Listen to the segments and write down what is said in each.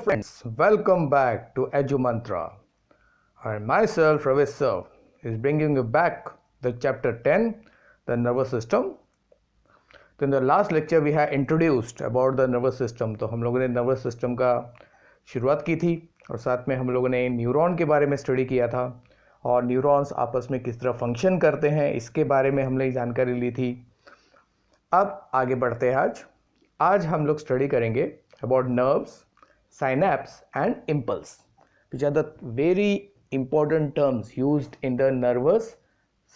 Friends, welcome back to Edu Mantra. And myself, Ravi Sir, is bringing you back the chapter 10, the nervous system. तो in the last lecture we have introduced about the nervous system. तो हम लोगों ने nervous system का शुरुआत की थी और साथ में हम लोगों ने न्यूरॉन के बारे में स्टडी किया था और न्यूरॉन्स आपस में किस तरह फंक्शन करते हैं इसके बारे में हमने जानकारी ली थी. अब आगे बढ़ते हैं. आज हम लोग स्टडी करेंगे about nerves, synapse and impulse, which are the very important terms used in the nervous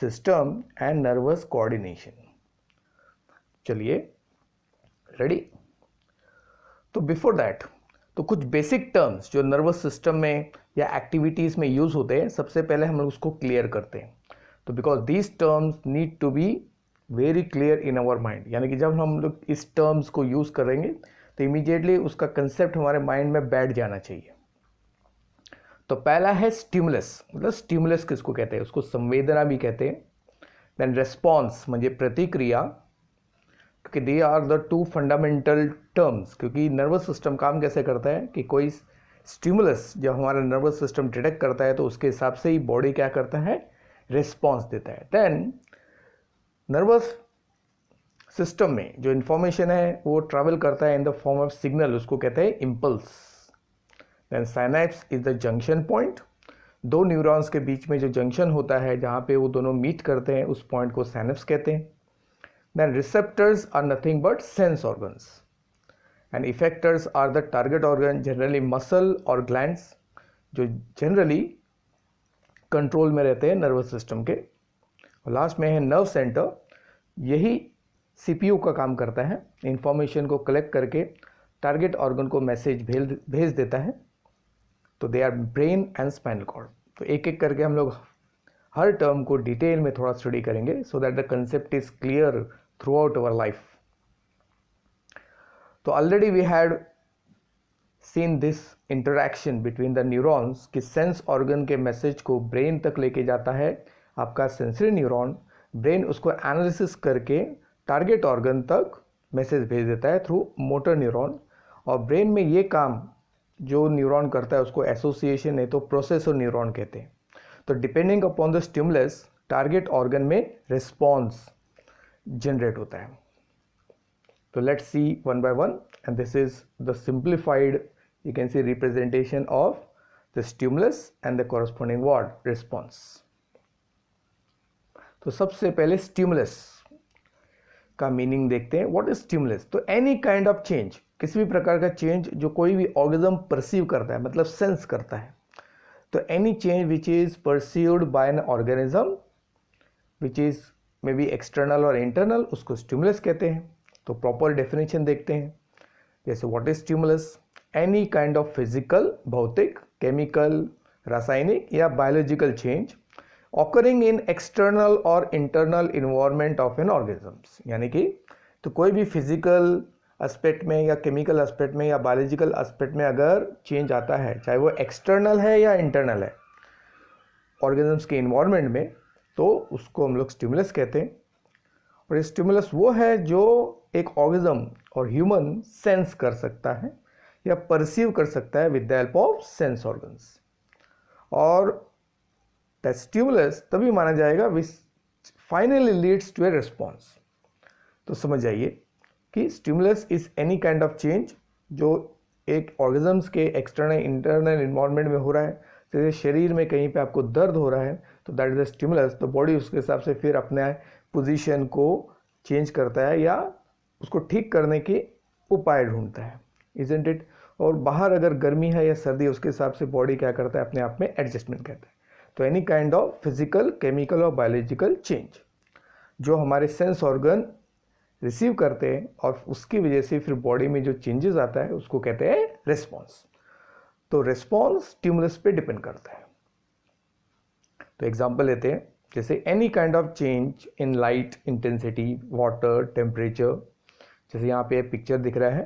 system and nervous coordination. चलिए रेडी. तो बिफोर दैट तो कुछ बेसिक टर्म्स जो नर्वस सिस्टम में या एक्टिविटीज़ में यूज़ होते हैं, सबसे पहले हम लोग उसको क्लियर करते हैं. तो because these terms need to be very clear in our mind, यानी कि जब हम लोग इस टर्म्स को यूज़ करेंगे तो इमीडिएटली उसका कंसेप्ट हमारे माइंड में बैठ जाना चाहिए. तो पहला है स्टिमुलस. मतलब स्टिमुलस किसको कहते हैं? उसको संवेदना भी कहते हैं. देन रेस्पॉन्स म्हणजे प्रतिक्रिया, क्योंकि they are the two fundamental terms. क्योंकि नर्वस सिस्टम काम कैसे करता है कि कोई स्टिमुलस जब हमारा नर्वस सिस्टम डिटेक्ट करता है तो उसके हिसाब से ही बॉडी क्या करता है, रिस्पॉन्स देता है. देन नर्वस सिस्टम में जो इन्फॉर्मेशन है वो ट्रैवल करता है in the form of signal, उसको कहते हैं impulse. Then synapse is the junction point. दो न्यूरॉन्स के बीच में जो जंक्शन होता है जहाँ पे वो दोनों मीट करते हैं उस पॉइंट को साइनैप्स कहते हैं. Then receptors are nothing but sense organs and effectors are the target organ, generally muscle और ग्लैंड्स, जो जनरली कंट्रोल में रहते हैं नर्वस सिस्टम के. और लास्ट में है नर्व सेंटर. यही सीपीयू का काम करता है, इंफॉर्मेशन को कलेक्ट करके टारगेट ऑर्गन को मैसेज भेज देता है. तो they are brain and spinal cord. तो एक एक करके हम लोग हर टर्म को डिटेल में थोड़ा स्टडी करेंगे so that the concept is clear throughout our life. तो already we had seen this interaction between the neurons कि सेंस ऑर्गन के मैसेज को ब्रेन तक लेके जाता है आपका सेंसरी न्यूरॉन. ब्रेन उसको एनालिसिस करके टारगेट ऑर्गन तक मैसेज भेज देता है थ्रू मोटर न्यूरॉन. और ब्रेन में ये काम जो न्यूरॉन करता है उसको एसोसिएशन नहीं तो प्रोसेसर न्यूरॉन कहते हैं. तो depending upon the stimulus target organ में रिस्पॉन्स जनरेट होता है. तो let's see one by one and this is the simplified you can C representation of the stimulus and the corresponding word response. तो सबसे पहले स्टिमुलस का meaning देखते हैं. What is stimulus? तो एनी काइंड ऑफ चेंज, किसी भी प्रकार का चेंज जो कोई भी ऑर्गेनिज्म परसीव करता है, मतलब सेंस करता है. तो any change which is perceived bye an organism which is may be external और इंटरनल, उसको स्टिमुलस कहते हैं. तो प्रॉपर डेफिनेशन देखते हैं. जैसे what is stimulus? Any kind of physical, भौतिक, केमिकल, रासायनिक या biological change occurring in external और internal environment of an organisms. यानी कि तो कोई भी फिजिकल एस्पेक्ट में या केमिकल एस्पेक्ट में या बायोलॉजिकल एस्पेक्ट में अगर चेंज आता है, चाहे वो एक्सटर्नल है या इंटरनल है ऑर्गेनिजम्स के इन्वायरमेंट में, तो उसको हम लोग स्टिमुलस कहते हैं. और ये स्टिमुलस वो है जो एक ऑर्गेनिज्म और ह्यूमन सेंस कर सकता है या परसीव कर सकता है with the help of sense organs. और स्टिमुलस तभी माना जाएगा which finally leads to a response. तो समझ जाइए कि stimulus is any kind of change जो एक ऑर्गेनिजम्स के एक्सटर्नल इंटरनल इन्वायरमेंट में हो रहा है. जैसे शरीर में कहीं पे आपको दर्द हो रहा है तो दैट इज द स्टिमुलस. तो बॉडी उसके हिसाब से फिर अपने पोजीशन को चेंज करता है या उसको ठीक करने के उपाय ढूंढता है, इजंट इट? और बाहर अगर गर्मी है या सर्दी, उसके हिसाब से बॉडी क्या करता है, अपने आप में एडजस्टमेंट करता है. तो any kind of physical, chemical और बायोलॉजिकल चेंज जो हमारे सेंस ऑर्गन रिसीव करते हैं और उसकी वजह से फिर बॉडी में जो चेंजेस आता है उसको कहते हैं रिस्पॉन्स. तो रिस्पॉन्स स्टिमुलस पे डिपेंड करता है. तो एग्जांपल लेते हैं. जैसे any kind of change in light intensity, water, temperature. जैसे यहाँ पे पिक्चर दिख रहा है,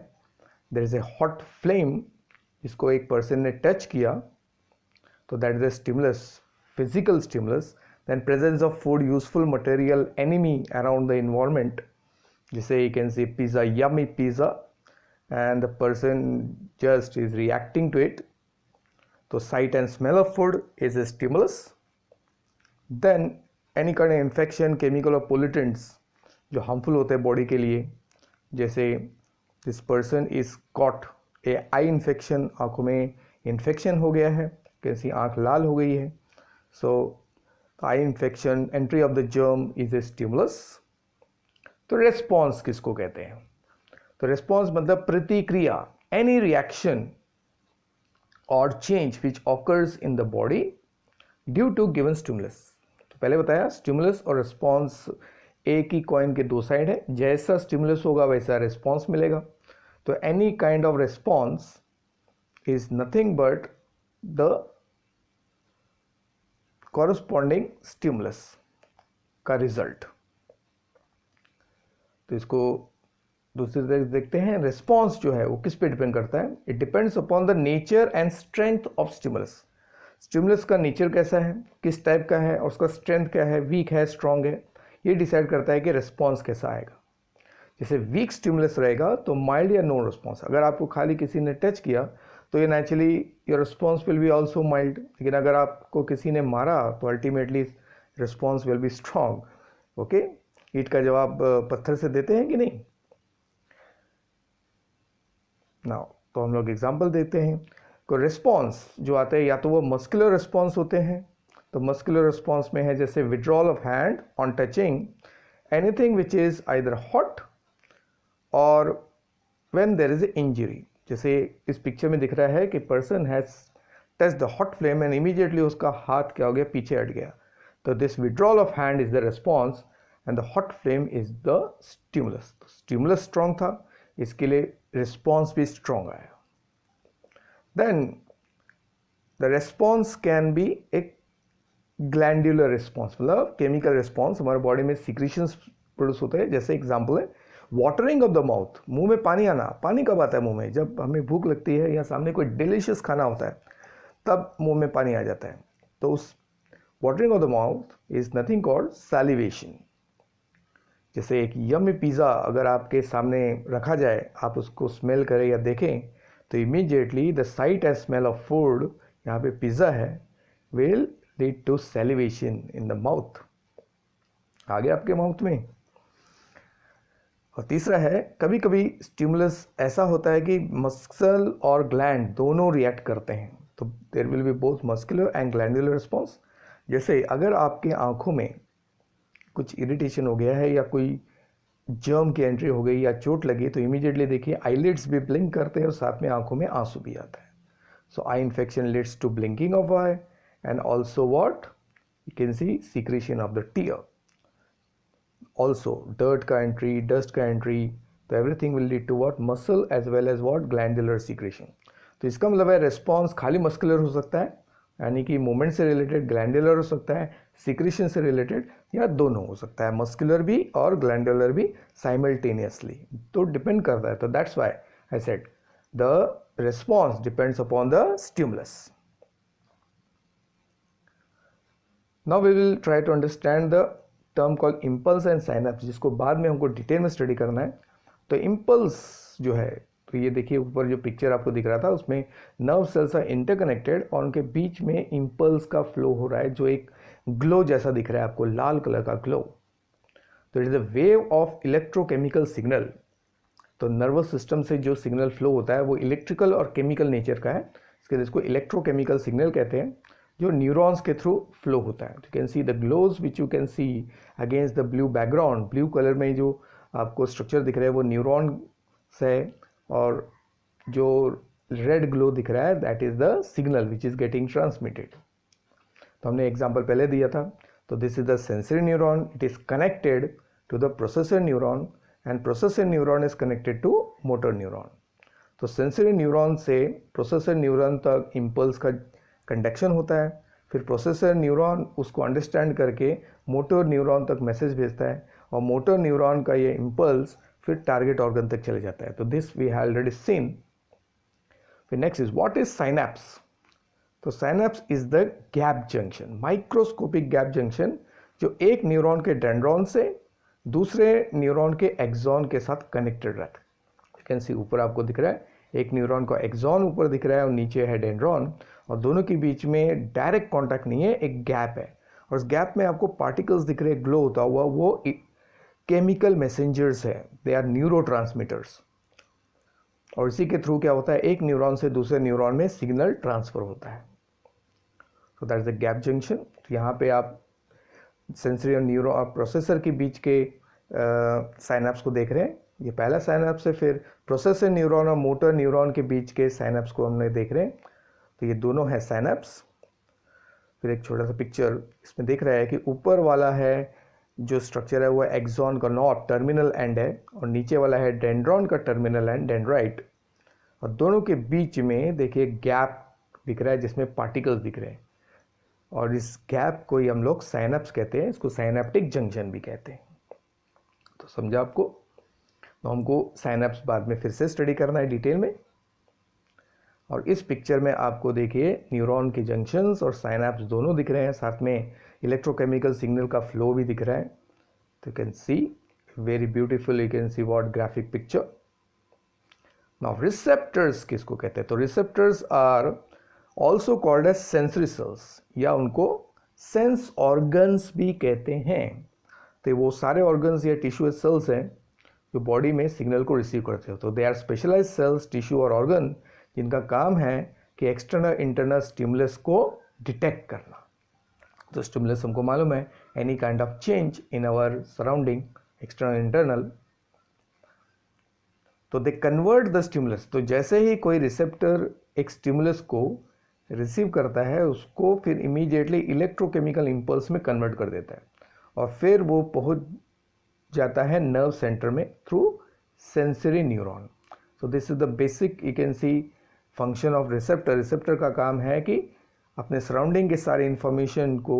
there is a hot flame जिसको एक पर्सन ने टच किया, तो that is a stimulus, physical stimulus. Then presence of food, useful material, enemy around the environment. जैसे you can see pizza, yummy pizza. and the person just is reacting to it. So sight and smell of food is a stimulus. Then any kind of infection, chemical or pollutants जो harmful होते हैं body के लिए, जैसे this person is caught a eye infection, आँखों में infection हो गया है, कैसी आँख लाल हो गई है, so eye infection, entry of the germ is a stimulus. तो रेस्पॉन्स किसको कहते हैं? तो रेस्पॉन्स मतलब प्रतिक्रिया, एनी रिएक्शन और change which occurs in the body due to given stimulus. तो पहले बताया स्टिमुलस और रेस्पॉन्स एक ही कॉइन के दो साइड है, जैसा स्टिमुलस होगा वैसा रेस्पॉन्स मिलेगा. तो any kind of response is nothing but the corresponding stimulus का रिजल्ट. तो इसको दूसरी तरह से देखते हैं. रिस्पॉन्स जो है वो किस पे डिपेंड करता है? It depends upon the nature and strength of stimulus. Stimulus का नेचर कैसा है, किस टाइप का है, और उसका स्ट्रेंथ क्या है, वीक है, स्ट्रांग है, ये डिसाइड करता है कि रिस्पॉन्स कैसा आएगा. जैसे वीक स्टिमुलस रहेगा तो माइल्ड या नो रिस्पॉन्स. अगर आपको खाली किसी ने टच किया तो ये naturally your response will be also mild. लेकिन अगर आपको किसी ने मारा तो ultimately response will be strong. Okay, ईंट का जवाब पत्थर से देते हैं कि नहीं? नाउ तो हम लोग एग्जांपल देते हैं. को रिस्पॉन्स जो आते हैं या तो वो मस्कुलर रिस्पॉन्स होते हैं. तो मस्कुलर रिस्पॉन्स में है जैसे withdrawal of hand on touching anything which is either hot और when there is a injury. जैसे इस पिक्चर में दिख रहा है कि person has touch the hot flame and immediately उसका हाथ क्या हो गया, पीछे हट गया. तो this withdrawal of hand is the response and the hot flame is the stimulus. Stimulus strong था, इसके लिए रिस्पॉन्स भी स्ट्रॉन्ग आया. Then the response can be A glandular response, मतलब केमिकल रिस्पॉन्स. हमारे बॉडी में सीक्रेशंस प्रोड्यूस होते हैं. जैसे एग्जांपल है वाटरिंग ऑफ द माउथ, मुंह में पानी आना. पानी कब आता है मुंह में? जब हमें भूख लगती है या सामने कोई डिलीशियस खाना होता है तब मुंह में पानी आ जाता है. तो उस watering of the mouth is nothing called salivation. जैसे एक यम्मी पिज़्ज़ा अगर आपके सामने रखा जाए, आप उसको स्मेल करें या देखें तो immediately the sight and smell of food, यहाँ पे पिज़्ज़ा है, will lead to salivation in the mouth, आ गया आपके माउथ में. और तीसरा है कभी कभी स्टिमुलस ऐसा होता है कि मस्सल और ग्लैंड दोनों रिएक्ट करते हैं. तो there will be both muscular and glandular response. जैसे अगर आपके आँखों में कुछ इरिटेशन हो गया है या कोई जर्म की एंट्री हो गई या चोट लगी तो इमीडिएटली देखिए आईलिड्स भी ब्लिंक करते हैं और साथ में आंखों में आंसू भी आता है. So eye infection leads to blinking of eye and also what you can see secretion of the tear. Also dirt का एंट्री, डस्ट का एंट्री, तो everything will lead to what muscle as well as what glandular secretion. तो इसका मतलब है response खाली muscular हो सकता है, यानी कि मूवमेंट से रिलेटेड, ग्लैंडुलर हो सकता है, सीक्रेशन से रिलेटेड, या दोनों हो सकता है, मस्कुलर भी और ग्लैंडुलर भी साइमल्टेनियसली. तो डिपेंड करता है. तो that's why I said the response depends upon the stimulus. Now we will try to understand the term called impulse and synapse, जिसको बाद में हमको डिटेल में स्टडी करना है. तो इम्पल्स जो है, तो ये देखिए ऊपर जो पिक्चर आपको दिख रहा था उसमें नर्व सेल्स आर इंटरकनेक्टेड और उनके बीच में इम्पल्स का फ्लो हो रहा है जो एक ग्लो जैसा दिख रहा है आपको, लाल कलर का ग्लो. तो it is a wave of electrochemical signal. तो नर्वस सिस्टम से जो सिग्नल फ्लो होता है वो इलेक्ट्रिकल और केमिकल नेचर का है, इसके लिए इसको इलेक्ट्रोकेमिकल सिग्नल कहते हैं, जो न्यूरॉन्स के थ्रू फ्लो होता है. You can see the glows which you can see against the blue background. Blue colour में जो आपको स्ट्रक्चर दिख रहा है वो न्यूरॉन से, और जो रेड ग्लो दिख रहा है that is the signal which is getting transmitted. तो हमने एग्जांपल पहले दिया था. तो this is the sensory neuron, it is connected to the processor neuron and processor neuron is connected to motor neuron. तो सेंसरी न्यूरॉन से processor neuron तक impulse का कंडक्शन होता है, फिर प्रोसेसर न्यूरॉन उसको अंडरस्टैंड करके मोटर न्यूरॉन तक मैसेज भेजता है और मोटर न्यूरॉन का ये इम्पल्स फिर टारगेट ऑर्गन तक चले जाता है. तो this we have already seen. फिर next is what is synapse. तो synapse is the gap junction, microscopic gap junction, जो एक न्यूरॉन के डेंड्रॉन से दूसरे न्यूरॉन के एक्सॉन के साथ कनेक्टेड रहता है. कैन सी ऊपर आपको दिख रहा है एक न्यूरॉन का एक्सॉन ऊपर दिख रहा है और नीचे है डेंड्रॉन, और दोनों के बीच में डायरेक्ट कांटेक्ट नहीं है, एक गैप है, और उस गैप में आपको पार्टिकल्स दिख रहे हैं ग्लो होता हुआ, वो केमिकल मैसेंजर्स है, दे आर न्यूरोट्रांसमीटर्स। और इसी के थ्रू क्या होता है, एक न्यूरॉन से दूसरे न्यूरॉन में सिग्नल ट्रांसफर होता है। So that is the gap junction. यहाँ पे आप सेंसरी और न्यूरो और प्रोसेसर के बीच के साइनेप्स को देख रहे हैं। ये पहला साइनेप्स है, फिर प्रोसेसर न्यूरॉन और मोटर न्यूरॉन के बीच के साइनेप्स को हमने देख रहे हैं। तो ये दोनों है साइनेप्स। फिर एक छोटा सा पिक्चर इसमें देख रहा है कि ऊपर वाला है जो स्ट्रक्चर है वो एक्सॉन का नॉट टर्मिनल एंड है, और नीचे वाला है डेंड्रॉन का टर्मिनल एंड डेंड्राइट, और दोनों के बीच में देखिए गैप दिख रहा है जिसमें पार्टिकल्स दिख रहे हैं, और इस गैप को ही हम लोग साइनेप्स कहते हैं, इसको साइनेप्टिक जंक्शन भी कहते हैं। तो समझा आपको? तो हमको साइनेप्स बाद में फिर से स्टडी करना है डिटेल में। और इस पिक्चर में आपको देखिए न्यूरॉन के जंक्शंस और साइनेप्स दोनों दिख रहे हैं, साथ में इलेक्ट्रोकेमिकल सिग्नल का फ्लो भी दिख रहा है। तो you can see very beautiful, you can see what graphic picture. Now receptors किसको कहते हैं? तो receptors are also called as sensory cells, या उनको सेंस ऑर्गन्स भी कहते हैं। तो वो सारे ऑर्गन्स या टिश्यू सेल्स हैं जो बॉडी में सिग्नल को रिसीव करते हो। तो they are specialise cells, tissue और ऑर्गन जिनका काम है कि एक्सटर्नल इंटरनल स्टिमुलस को डिटेक्ट करना। तो स्टिमुलस हमको मालूम है any kind of change in our surrounding, external internal. तो दे कन्वर्ट द स्टिमुलस। तो जैसे ही कोई रिसेप्टर एक स्टिमुलस को रिसीव करता है, उसको फिर इमीडिएटली इलेक्ट्रोकेमिकल इंपल्स में कन्वर्ट कर देता है, और फिर वो पहुंच जाता है नर्व सेंटर में through sensory neuron. So this is the basic you can C function of receptor. Receptor का काम है कि अपने सराउंडिंग के सारे इंफॉर्मेशन को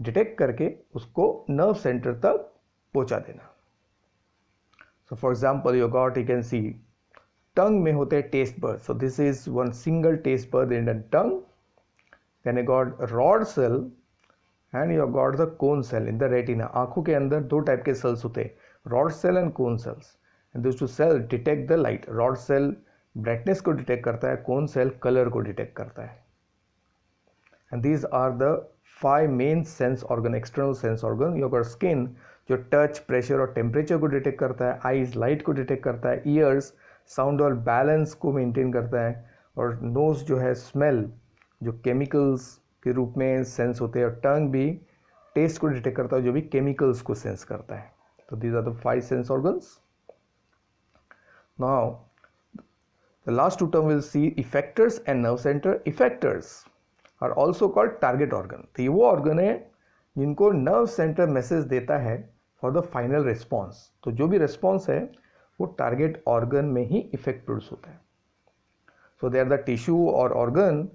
डिटेक्ट करके उसको नर्व सेंटर तक पहुंचा देना। So for example you got, you can see tongue में होते हैं taste bud. So this is one single taste bud in the tongue. Then you got rod cell and you got the cone cell in the retina. आंखों के अंदर दो type के cells होते हैं, rod cell and cone cells, and this two cell detect the light. Rod cell brightness को detect करता है, कोन सेल कलर को डिटेक्ट करता है। And these are the 5 main sense organ, external sense organ. You got skin जो touch, pressure और temperature को detect करता है, आईज लाइट को डिटेक्ट करता है, ईयर्स साउंड और बैलेंस को मेंटेन करता है, और नोज जो है स्मेल जो केमिकल्स के रूप में सेंस होते हैं, और टंग भी टेस्ट को डिटेक्ट करता है जो भी केमिकल्स को सेंस करता है। तो these are the 5 sense organs. Now the last two term will see effectors and nerve centre. Effectors are also called target organ. तो ये वो ऑर्गन है जिनको नर्व सेंटर मैसेज देता है फॉर द फाइनल रिस्पॉन्स। तो जो भी रिस्पॉन्स है वो टारगेट ऑर्गन में ही इफेक्ट प्रोड्यूस होता है। So they are the tissue और ऑर्गन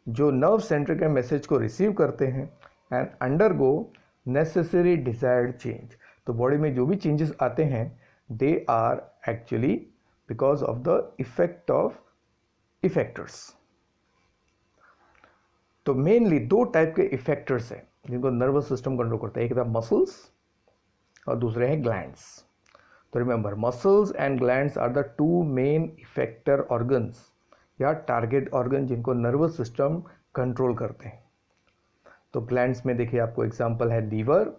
जो नर्व सेंटर के मैसेज को रिसीव करते हैं and undergo necessary desired change. तो बॉडी में जो भी चेंजेस आते हैं they are actually because of the effect of effectors. तो मेनली 2 टाइप के इफेक्टर्स हैं जिनको नर्वस सिस्टम कंट्रोल करता है, एक था मसल्स और दूसरे हैं ग्लैंड्स। तो remember, muscles and glands are the 2 main effector organs या टारगेट ऑर्गन जिनको नर्वस सिस्टम कंट्रोल करते हैं। तो ग्लैंड्स में देखिए आपको एग्जांपल है लीवर,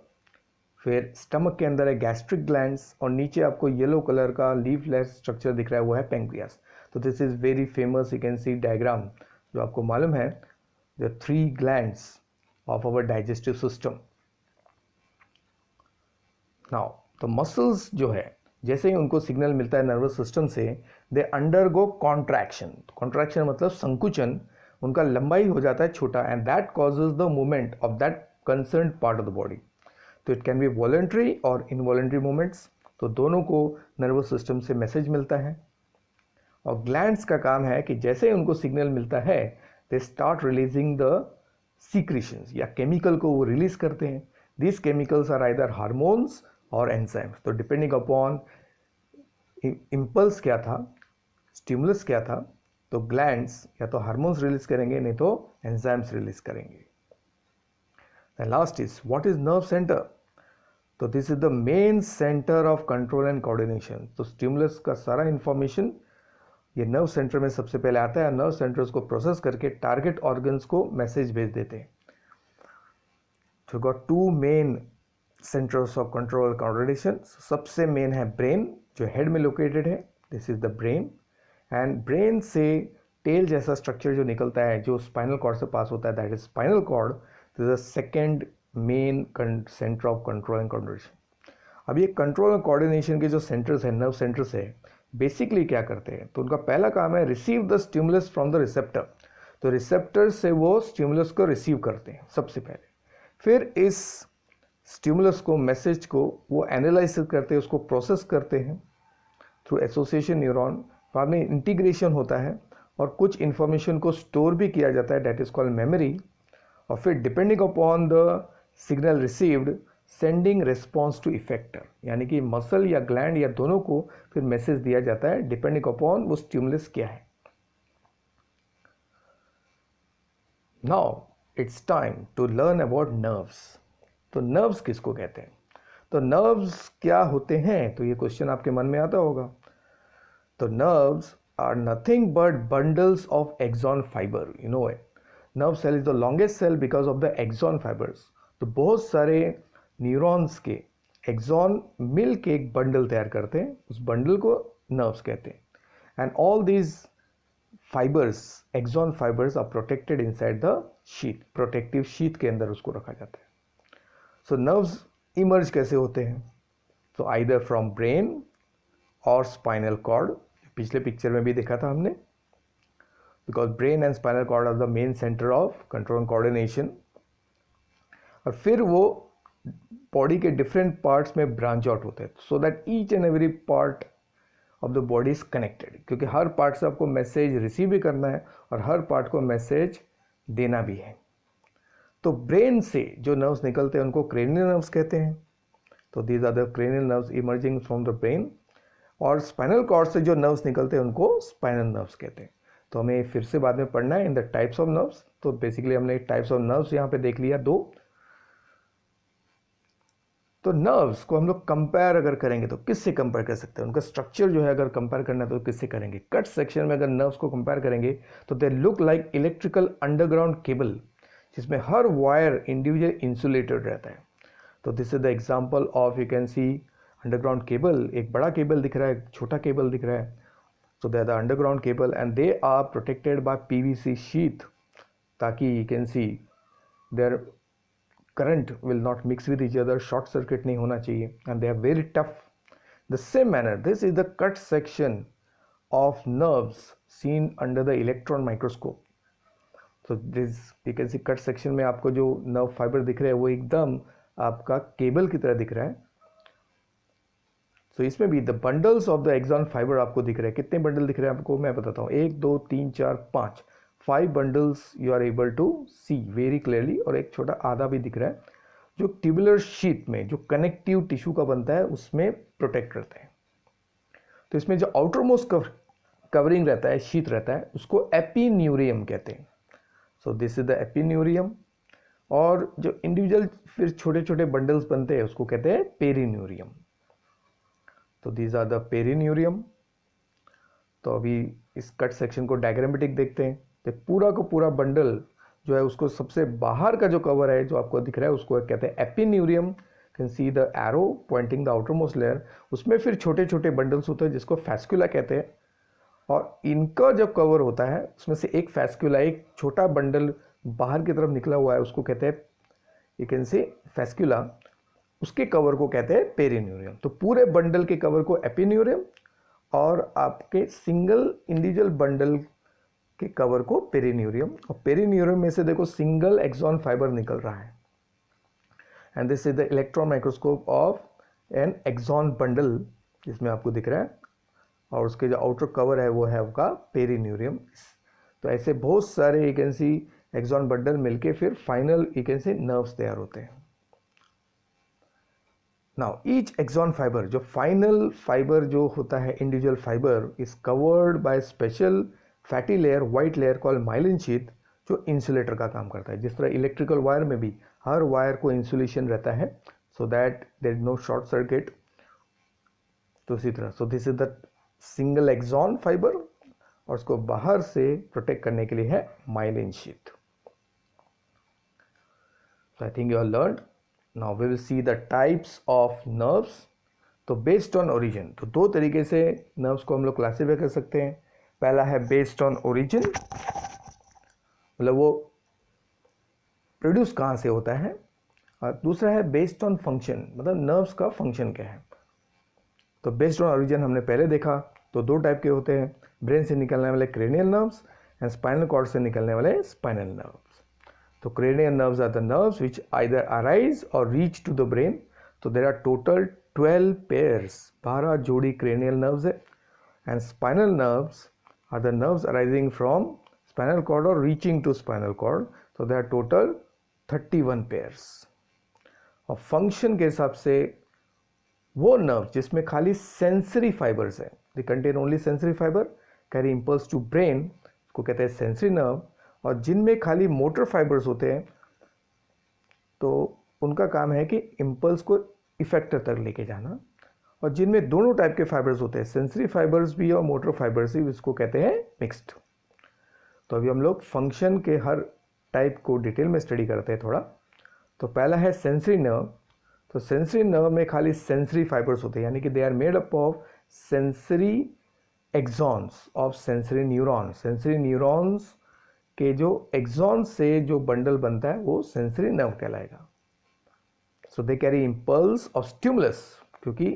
फिर स्टमक के अंदर है गैस्ट्रिक ग्लैंड्स, और नीचे आपको येलो कलर का लीफलेस स्ट्रक्चर दिख रहा है वो है पेंक्रियास। तो this is very famous, you can see diagram जो आपको मालूम है, the 3 glands of our digestive system. Now तो मसल्स जो है जैसे ही उनको सिग्नल मिलता है नर्वस सिस्टम से, दे अंडरगो कॉन्ट्रैक्शन। कॉन्ट्रैक्शन मतलब संकुचन, उनका लंबाई हो जाता है छोटा, and that causes the movement of that concerned part of the body. तो इट कैन बी वॉलंटरी और इनवॉलंटरी मूवमेंट्स। तो दोनों को नर्वस सिस्टम से मैसेज मिलता है, और ग्लैंड्स का काम है कि जैसे ही उनको सिग्नल मिलता है they start releasing the secretions या केमिकल को वो रिलीज करते हैं। These chemicals are either hormones और एंजाइम्स। तो डिपेंडिंग अपॉन इम्पल्स क्या था, स्टिमुलस क्या था, तो ग्लैंड्स या तो हार्मोन्स रिलीज करेंगे नहीं तो एंजाइम्स रिलीज करेंगे। Last is what is nerve centre. तो this is the main centre of control and coordination. तो स्टिमुलस का सारा इंफॉर्मेशन ये नर्व सेंटर में सबसे पहले आता है, नर्व सेंटर उसको प्रोसेस करके टारगेट ऑर्गन्स को मैसेज भेज देते हैं। तो got two main centres of control coordination. सबसे मेन है ब्रेन, जो हेड में लोकेटेड है, this is the brain. And brain से टेल जैसा स्ट्रक्चर जो निकलता है, जो स्पाइनल कॉर्ड से पास होता है, that is spinal cord. This is the second main centre of control and coordination. अब ये कंट्रोल एंड कोऑर्डिनेशन के जो सेंटर्स हैं, नर्व सेंटर्स है, बेसिकली क्या करते हैं? तो उनका पहला काम है receive the stimulus from the receptor. तो रिसेप्टर से वो स्टिमुलस को रिसीव करते हैं सबसे पहले, फिर इस स्टिमुलस को, मैसेज को वो एनालाइज करते हैं, उसको प्रोसेस करते हैं थ्रू एसोसिएशन न्यूरॉन। बाद में इंटीग्रेशन होता है और कुछ इंफॉर्मेशन को स्टोर भी किया जाता है, डेट इज कॉल्ड मेमोरी। और फिर depending upon the signal received, sending response to effector, यानी कि मसल या ग्लैंड या दोनों को फिर मैसेज दिया जाता है डिपेंडिंग अपॉन वो स्टिमुलस क्या है। Now it's time to learn about nerves. तो नर्व्स किसको कहते हैं? तो नर्व्स क्या होते हैं? तो ये क्वेश्चन आपके मन में आता होगा। तो nerves are nothing but bundles of axon fibre. You know it, nerve cell is the longest cell because of the axon fibres. तो बहुत सारे न्यूरॉन्स के एक्सॉन मिल के एक बंडल तैयार करते हैं, उस बंडल को नर्व्स कहते हैं। And all these fibres, axon fibres are protected inside the sheath, protective sheath के अंदर उसको रखा जाता है। सो नर्व्स इमर्ज कैसे होते हैं? तो आइदर फ्रॉम ब्रेन और स्पाइनल कॉर्ड, पिछले पिक्चर में भी देखा था हमने, because brain and spinal cord are the main centre of control and coordination. और फिर वो बॉडी के डिफरेंट पार्ट्स में ब्रांच आउट होते हैं, so that each and every part of the body is connected, क्योंकि हर पार्ट से आपको मैसेज रिसीव भी करना है और हर पार्ट को मैसेज देना भी है। तो ब्रेन से जो नर्व्स निकलते हैं उनको क्रेनियल नर्व्स कहते हैं। तो these are the cranial nerves emerging from the brain. और स्पाइनल कॉर्ड से जो नर्व्स निकलते हैं उनको स्पाइनल नर्व्स कहते हैं। तो हमें फिर से बाद में पढ़ना है in the types of nerves. तो बेसिकली हमने टाइप्स ऑफ नर्व्स यहाँ पे देख लिया दो। तो नर्व्स को हम लोग कंपेयर अगर करेंगे तो किससे कंपेयर कर सकते हैं? उनका स्ट्रक्चर जो है अगर कंपेयर करना है तो किससे करेंगे? कट सेक्शन में अगर नर्व्स को कंपेयर करेंगे तो they look like electrical underground cable, जिसमें हर वायर इंडिविजुअल इंसुलेटेड रहता है। तो this is the example of, you can C underground cable. एक बड़ा केबल दिख रहा है, छोटा केबल दिख रहा है। So they are the underground cable and they are protected by PVC sheath, ताकि you can see their current will not mix with each other, short circuit नहीं होना चाहिए, and they are very tough. The same manner, this is the cut section of nerves seen under the electron microscope. So this you can see cut section में आपको जो nerve fiber दिख रहे हैं वो एकदम आपका केबल की तरह दिख रहा है। So इसमें भी the bundles of the axon fiber आपको दिख रहे हैं। कितने बंडल दिख रहे हैं आपको मैं बताता हूँ, 1 2 3 4 5, 5 bundles you are able to see very clearly। और एक छोटा आधा भी दिख रहा है जो ट्यूबुलर शीथ में, जो कनेक्टिव टिश्यू का बनता है, उसमें प्रोटेक्ट करते हैं। तो इसमें जो आउटर मोस्ट कवरिंग रहता है, शीथ रहता है, उसको एपिन्यूरियम कहते हैं। सो दिस इज द एपिन्यूरियम। और जो इंडिविजुअल फिर छोटे छोटे बंडल्स बनते हैं उसको कहते हैं पेरिन्यूरियम। तो दीज आर द पेरिन्यूरियम। तो अभी इस कट सेक्शन को डायग्रामेटिक देखते हैं। तो पूरा का पूरा बंडल जो है उसको सबसे बाहर का जो कवर है जो आपको दिख रहा है उसको कहते हैं epineurium. Can see the arrow Poynting the outer most layer. उसमें फिर छोटे छोटे बंडल्स होते हैं जिसको फैस्कुला कहते हैं। और इनका जब कवर होता है उसमें से एक फैस्कुला, एक छोटा बंडल बाहर की तरफ निकला हुआ है, उसको कहते हैं, यू कैन सी फैस्कुला, उसके कवर को कहते हैं पेरिन्यूरियम। तो पूरे बंडल के कवर को एपिन्यूरियम और आपके सिंगल इंडिविजुअल बंडल के कवर को पेरिन्यूरियम। और पेरिन्यूरियम में से देखो सिंगल एक्सॉन फाइबर निकल रहा है। And this is the electron microscope of an axon bundle, जिसमें आपको दिख रहा है। और उसके जो आउटर कवर है वो है आपका पेरिन्यूरियम। तो ऐसे बहुत सारे you can see axon bundle मिलके फिर final you can see nerves तैयार होते हैं। नाउ ईच एक्सॉन फाइबर, जो फाइनल फाइबर जो होता है individual fibre, is covered by special fatty layer, white layer called myelin sheath, जो इंसुलेटर का काम करता है। जिस तरह इलेक्ट्रिकल वायर में भी हर वायर को इंसुलेशन रहता है, so that there is no short circuit. तो इसी तरह, so this is the single axon fiber और उसको बाहर से प्रोटेक्ट करने के लिए है myelin sheath. So I think you have learned. Now we will see the types of nerves. तो बेस्ड ऑन ओरिजिन, तो दो तरीके से नर्व्स को हम लोग क्लासीफाई कर सकते हैं. पहला है बेस्ड ऑन ओरिजिन, मतलब वो प्रोड्यूस कहाँ से होता है, और दूसरा है बेस्ड ऑन फंक्शन, मतलब नर्व्स का फंक्शन क्या है. तो बेस्ड ऑन ओरिजिन हमने पहले देखा, तो दो टाइप के होते हैं, ब्रेन से निकलने वाले cranial nerves and spinal cord से निकलने वाले स्पाइनल नर्व्स. तो cranial nerves are the nerves which either arise और रीच टू द ब्रेन. तो देर आर टोटल 12 पेयर्स, 12 जोड़ी क्रेनियल नर्व्स है. And spinal nerves are the nerves arising from spinal cord और reaching to spinal cord. तो there are total 31 pairs. और function के हिसाब से वो नर्व जिसमें खाली सेंसरी फाइबर्स है, they contain only sensory fibre, carry impulse to brain, को कहते हैं सेंसरी नर्व. और जिनमें खाली मोटर फाइबर्स होते हैं तो उनका काम है कि इम्पल्स को इफेक्टर तक लेके जाना. और जिनमें दोनों टाइप के फाइबर्स होते हैं, सेंसरी फाइबर्स भी और मोटर फाइबर्स भी, इसको कहते हैं मिक्स्ड. तो अभी हम लोग फंक्शन के हर टाइप को डिटेल में स्टडी करते हैं थोड़ा. तो पहला है सेंसरी नर्व. तो सेंसरी नर्व में खाली सेंसरी फाइबर्स होते हैं, यानी कि they are made up of sensory axons of sensory neurons. Sensory neurons के जो एक्सॉन से जो बंडल बनता है वो सेंसरी नर्व कहलाएगा. So they carry impulse of stimulus, क्योंकि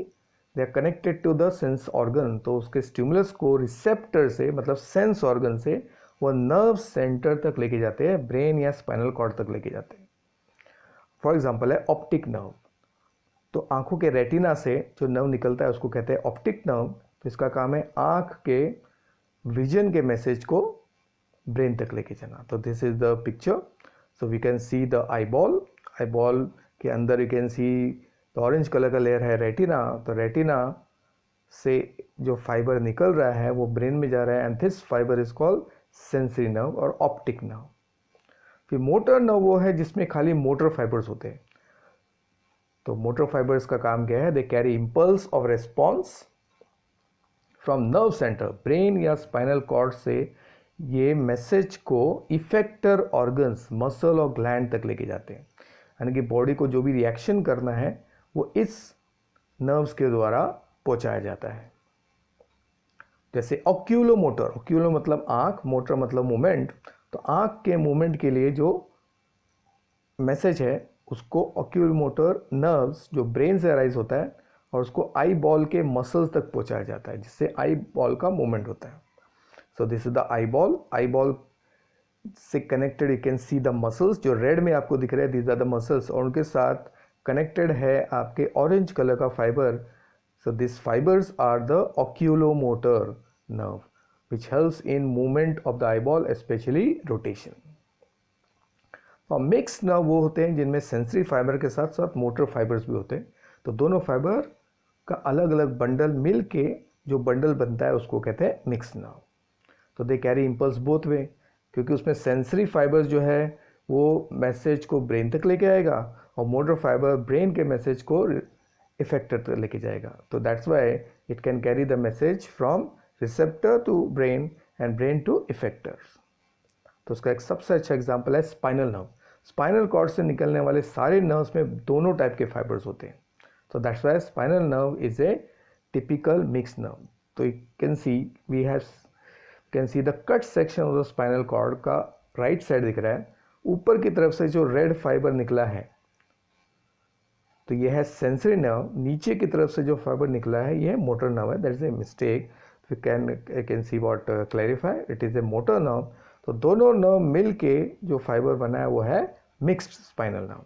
they are connected to the sense organ. तो उसके स्टिमुलस को रिसेप्टर से, मतलब सेंस ऑर्गन से, वो नर्व सेंटर तक लेके जाते हैं, ब्रेन या स्पाइनल कॉर्ड तक लेके जाते हैं. फॉर एग्जांपल है ऑप्टिक नर्व. तो आंखों के रेटिना से जो नर्व निकलता है उसको कहते हैं ऑप्टिक नर्व. तो इसका काम है आंख के विजन के मैसेज को ब्रेन तक लेके जाना. तो this is the picture. So we can see the eyeball. Eyeball के अंदर you can see the orange colour का लेयर है रेटिना. तो रेटिना से जो फाइबर निकल रहा है वो ब्रेन में जा रहा है, and this fibre is called sensory nerve और ऑप्टिक नर्व. फिर मोटर नर्व वो है जिसमें खाली मोटर फाइबर्स होते हैं. तो मोटर फाइबर्स का काम क्या है, दे carry impulse of response from nerve centre, brain या स्पाइनल कॉर्ड से ये मैसेज को इफेक्टर ऑर्गन्स, मसल और ग्लैंड तक लेके जाते हैं. यानी कि बॉडी को जो भी रिएक्शन करना है वो इस नर्व्स के द्वारा पहुंचाया जाता है. जैसे ऑक्यूलो मोटर, ऑक्यूलो मतलब आंख, मोटर मतलब मूवमेंट. तो आंख के मूवमेंट के लिए जो मैसेज है उसको ऑक्यूलो मोटर नर्व्स जो ब्रेन से अराइज होता है और उसको आई बॉल के मसल्स तक पहुंचाया जाता है, जिससे आई बॉल का मूवमेंट होता है. So this is the eye ball. Eyeball से connected you can see the muscles, जो रेड में आपको दिख रहे हैं, दीज आर द मसल्स. और उनके साथ कनेक्टेड है आपके ऑरेंज कलर का fibre. So this fibres are the oculomotor nerve which helps in movement of the I ball, specially rotation. और मिक्स नर्व वो होते हैं जिनमें सेंसरी फाइबर के साथ साथ मोटर फाइबर्स भी होते हैं. तो दोनों फाइबर का अलग अलग बंडल मिल के जो बंडल बनता है उसको कहते हैं मिक्स नर्व. तो दे कैरी इम्पल्स बोथ वे, क्योंकि उसमें सेंसरी फाइबर्स जो है वो मैसेज को ब्रेन तक लेके आएगा और मोटर फाइबर ब्रेन के मैसेज को इफेक्टर तक लेके जाएगा. तो that's why it can carry the message from receptor to brain and brain to effectors. तो उसका एक सबसे अच्छा एग्जाम्पल है स्पाइनल नर्व. स्पाइनल कॉर्ड से निकलने वाले सारे नर्व्स में दोनों टाइप के फाइबर्स होते हैं. तो that's why spinal nerve is a typical mix nerve. तो you can see we have can see the cut section of the spinal cord का राइट साइड दिख रहा है. ऊपर की तरफ से जो रेड फाइबर निकला है तो ये है सेंसरी नर्व. नीचे की तरफ से जो फाइबर निकला है ये मोटर नर्व है. That is a mistake. You can see what clarify, it is a motor nerve. तो दोनों नर्व मिल के जो फाइबर बना है वो है मिक्स्ड स्पाइनल नर्व.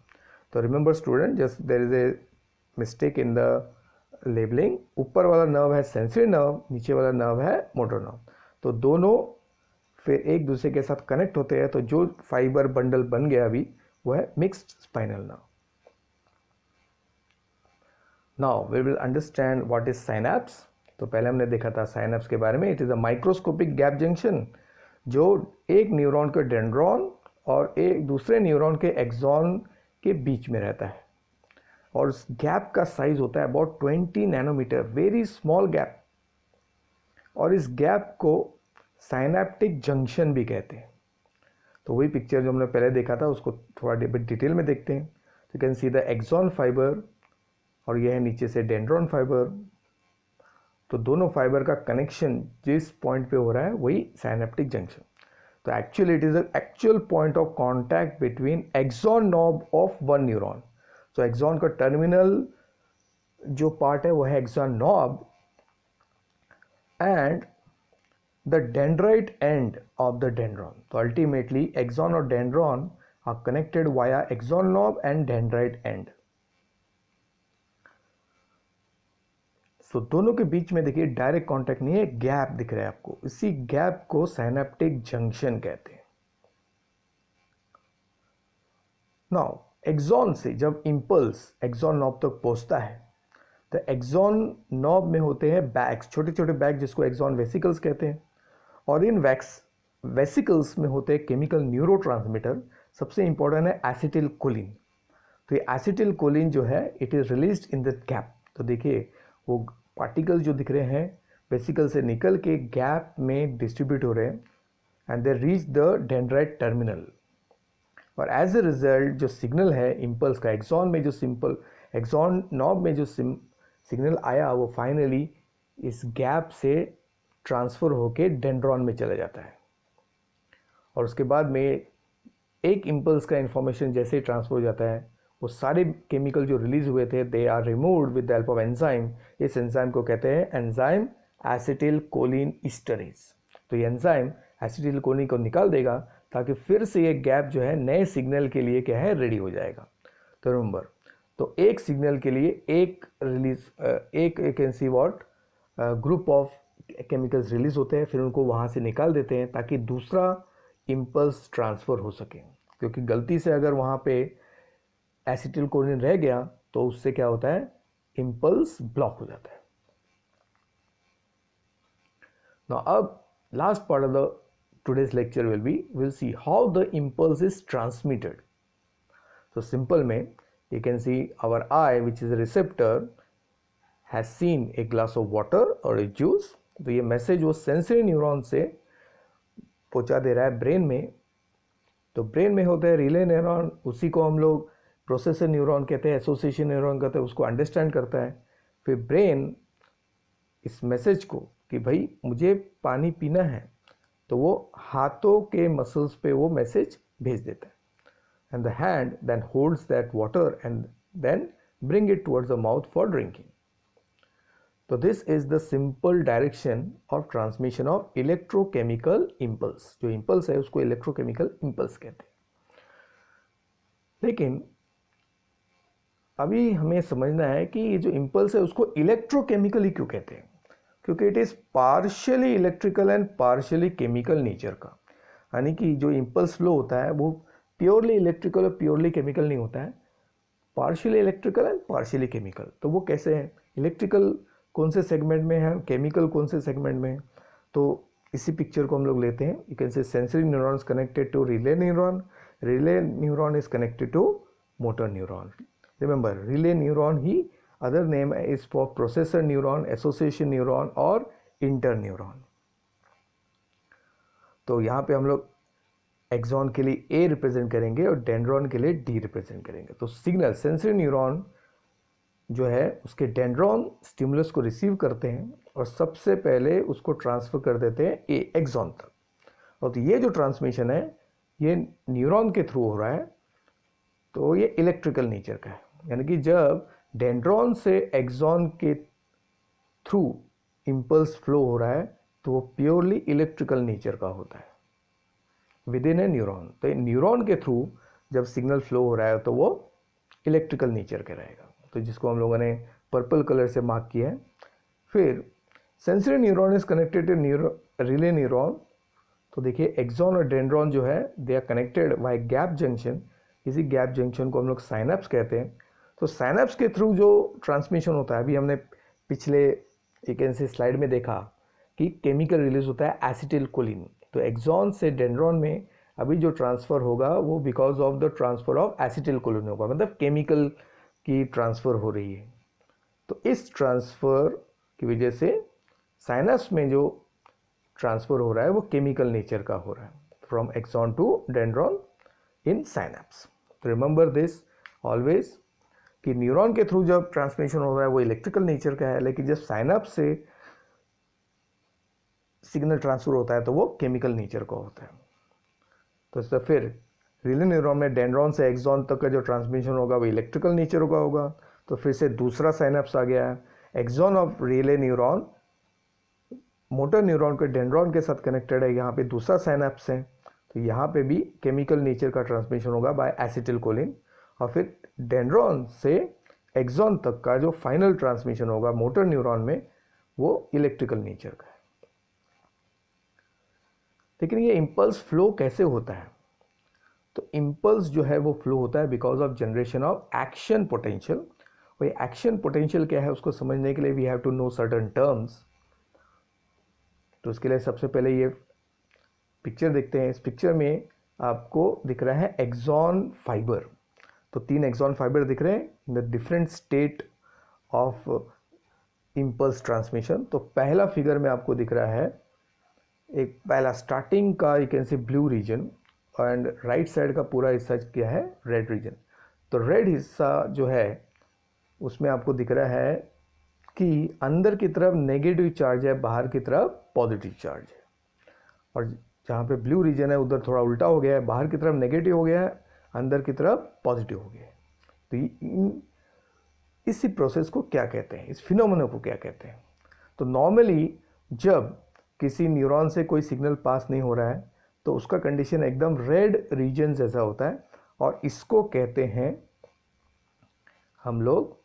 तो remember student, just there is a mistake in the labelling. ऊपर वाला नर्व है सेंसरी नर्व, नीचे वाला नर्व है मोटर नर्व. तो दोनों फिर एक दूसरे के साथ कनेक्ट होते हैं. तो जो फाइबर बंडल बन गया अभी वो है mixed spinal nerve. Now we will understand what is synapse. तो पहले हमने देखा था साइनैप्स के बारे में. It is a microscopic gap junction जो एक न्यूरॉन के डेंड्रॉन और एक दूसरे न्यूरॉन के एक्सॉन के बीच में रहता है. और उस गैप का साइज होता है about 20 nanometre, very small gap, और इस गैप को साइनेप्टिक जंक्शन भी कहते हैं। तो वही पिक्चर जो हमने पहले देखा था उसको थोड़ा डिटेल में देखते हैं। तो you can see the axon fibre और यह है नीचे से डेंड्रॉन फाइबर। तो दोनों फाइबर का कनेक्शन जिस पॉइंट पे हो रहा है वही साइनेप्टिक जंक्शन। तो actually it is the actual point of contact between axon knob of one neuron. तो एक्सॉन का टर्मिनल जो पार्ट है वो है axon knob and the dendrite end of the dendron. So ultimately axon or dendron are connected via axon knob and dendrite end. So दोनों के बीच में देखिए डायरेक्ट कांटेक्ट नहीं है, गैप दिख रहा है आपको, इसी गैप को साइनेप्टिक जंक्शन कहते हैं। नाउ एक्सॉन से जब इंपल्स एक्सॉन नॉब तक पहुंचता है तो एक्सॉन नॉब में होते हैं बैग्स, छोटे छोटे बैग जिसको एक्सॉन वेसिकल्स कहते हैं, और इन वेसिकल्स में होते हैं केमिकल न्यूरोट्रांसमीटर। सबसे इंपॉर्टेंट है एसिटिल कोलिन। तो ये एसिटिल कोलिन जो है it is released in the gap. तो देखिए वो पार्टिकल्स जो दिख रहे हैं वेसिकल से निकल के गैप में डिस्ट्रीब्यूट हो रहे हैं and they reach the dendrite terminal, और एज ए रिजल्ट जो सिग्नल है इम्पल्स का एक्सॉन में, जो सिंपल एक्सॉन नॉब में जो सिग्नल आया वो फाइनली इस गैप से ट्रांसफ़र होके डेंड्रॉन में चला जाता है। और उसके बाद में एक इम्पल्स का इंफॉर्मेशन जैसे ही ट्रांसफर हो जाता है वो सारे केमिकल जो रिलीज हुए थे they are removed with the help of enzyme. इस एंजाइम को कहते हैं एंजाइम एसिटिल कोलिन ईस्टरेज। तो ये एंजाइम एसिटिल कोलिन को निकाल देगा ताकि फिर से ये गैप जो है नए सिग्नल के लिए क्या है रेडी हो जाएगा। तो रिमेंबर, तो एक सिग्नल के लिए एक रिलीज एक can see what group of chemicals release होते हैं, फिर उनको वहाँ से निकाल देते हैं ताकि दूसरा इम्पल्स ट्रांसफ़र हो सके। क्योंकि गलती से अगर वहाँ पे एसिटिल कोलिन रह गया तो उससे क्या होता है, इम्पल्स ब्लॉक हो जाता है। नाउ अब last part of the today's lecture will be we'll see how the impulse is transmitted. So simple में you can see our eye which is a receptor has seen a glass of water or a juice. तो ये message वो sensory neuron से पहुंचा दे रहा है brain में। तो ब्रेन में होता है रिले न्यूरॉन, उसी को हम लोग प्रोसेसर न्यूरॉन कहते हैं, एसोसिएशन न्यूरॉन कहते हैं, उसको अंडरस्टैंड करता है। फिर ब्रेन इस मैसेज को कि भाई मुझे पानी पीना है तो वो हाथों के मसल्स पे वो मैसेज भेज देता है and the hand then holds that water and then bring it towards the mouth for drinking. तो this is the simple direction of transmission of electrochemical impulse. जो इम्पल्स है उसको इलेक्ट्रोकेमिकल इम्पल्स कहते हैं। लेकिन अभी हमें समझना है कि ये जो इम्पल्स है उसको इलेक्ट्रोकेमिकली क्यों कहते हैं, क्योंकि it is partially electrical and partially chemical nature का। यानी कि जो इम्पल्स फ्लो होता है वो प्योरली इलेक्ट्रिकल और प्योरली केमिकल नहीं होता है, partially electrical and partially chemical. तो वो कैसे है, इलेक्ट्रिकल कौन से सेगमेंट में है, केमिकल कौन से सेगमेंट में है। तो इसी पिक्चर को हम लोग लेते हैं। You can say sensory neurons connected to relay neuron, relay neuron is connected to motor neuron. Remember, relay neuron ही other name is for processor neuron, association neuron और interneuron। तो यहाँ पे हम लोग एक्सॉन के लिए A रिप्रेजेंट करेंगे और डेंड्रॉन के लिए D रिप्रेजेंट करेंगे। तो सिग्नल सेंसरी न्यूरॉन जो है उसके डेंड्रॉन स्टिमुलस को रिसीव करते हैं और सबसे पहले उसको ट्रांसफ़र कर देते हैं एक्सॉन तक। और तो ये जो ट्रांसमिशन है ये न्यूरॉन के थ्रू हो रहा है, तो ये इलेक्ट्रिकल नेचर का है। यानी कि जब डेंड्रॉन से एक्सॉन के थ्रू इम्पल्स फ्लो हो रहा है तो वो प्योरली इलेक्ट्रिकल नेचर का होता है विद इन ए न्यूरॉन। तो न्यूरॉन के थ्रू जब सिग्नल फ्लो हो रहा है तो वो इलेक्ट्रिकल नेचर का रहेगा, तो जिसको हम लोगों ने पर्पल कलर से मार्क किया है। फिर sensory neuron is connected to relay neuron. तो देखिए एक्सॉन और डेंड्रॉन जो है they are connected by gap junction. इसी गैप जंक्शन को हम लोग साइनेप्स कहते हैं। तो साइनेप्स के थ्रू जो ट्रांसमिशन होता है, अभी हमने पिछले एक ऐसे स्लाइड में देखा कि केमिकल रिलीज होता है एसिटिल कोलिन। तो एक्सॉन से डेंड्रॉन में अभी जो ट्रांसफ़र होगा वो because of the transfer of acetylcholine होगा, मतलब केमिकल की ट्रांसफ़र हो रही है। तो इस ट्रांसफ़र की वजह से साइनैप्स में जो ट्रांसफ़र हो रहा है वो केमिकल नेचर का हो रहा है, from axon to dendron in synapse. तो रिमेंबर दिस ऑलवेज कि न्यूरॉन के थ्रू जब ट्रांसमिशन हो रहा है वो इलेक्ट्रिकल नेचर का है, लेकिन जब साइनैप्स से सिग्नल ट्रांसफर होता है तो वो केमिकल नेचर का होता है। तो इससे फिर रिले न्यूरॉन में डेंड्रॉन से एक्सॉन तक का जो ट्रांसमिशन होगा वो इलेक्ट्रिकल नेचर का होगा। तो फिर से दूसरा साइनैप्स आ गया है, axon of relay neuron motor neuron के डेंड्रॉन के साथ कनेक्टेड है, यहाँ पे दूसरा साइनैप्स है। तो यहाँ पे भी केमिकल नेचर का ट्रांसमिशन होगा बाय एसिटिलकोलिन, और फिर डेंड्रॉन से एक्सॉन तक का जो फाइनल ट्रांसमिशन होगा मोटर न्यूरॉन में वो इलेक्ट्रिकल नेचर का है। लेकिन ये इम्पल्स फ्लो कैसे होता है? तो इम्पल्स जो है वो फ्लो होता है because of generation of action potential. और ये एक्शन पोटेंशियल क्या है उसको समझने के लिए we have to know certain terms. तो उसके लिए सबसे पहले ये पिक्चर देखते हैं। इस पिक्चर में आपको दिख रहा है एक्सॉन फाइबर। तो 3 एक्सॉन फाइबर दिख रहे हैं in the different state of impulse transmission. तो पहला फिगर में आपको दिख रहा है एक पहला स्टार्टिंग का you can see blue region, and right side का पूरा हिस्सा क्या है रेड रीजन। तो रेड हिस्सा जो है उसमें आपको दिख रहा है कि अंदर की तरफ नेगेटिव चार्ज है, बाहर की तरफ पॉजिटिव चार्ज है। और जहाँ पे ब्लू रीजन है उधर थोड़ा उल्टा हो गया है, बाहर की तरफ नेगेटिव हो गया है, अंदर की तरफ पॉजिटिव हो गया है। तो इसी प्रोसेस को क्या कहते हैं, इस फिनोमेना को क्या कहते हैं? तो नॉर्मली जब किसी न्यूरॉन से कोई सिग्नल पास नहीं हो रहा है तो उसका कंडीशन एकदम रेड रीजन जैसा होता है, और इसको कहते हैं हम लोग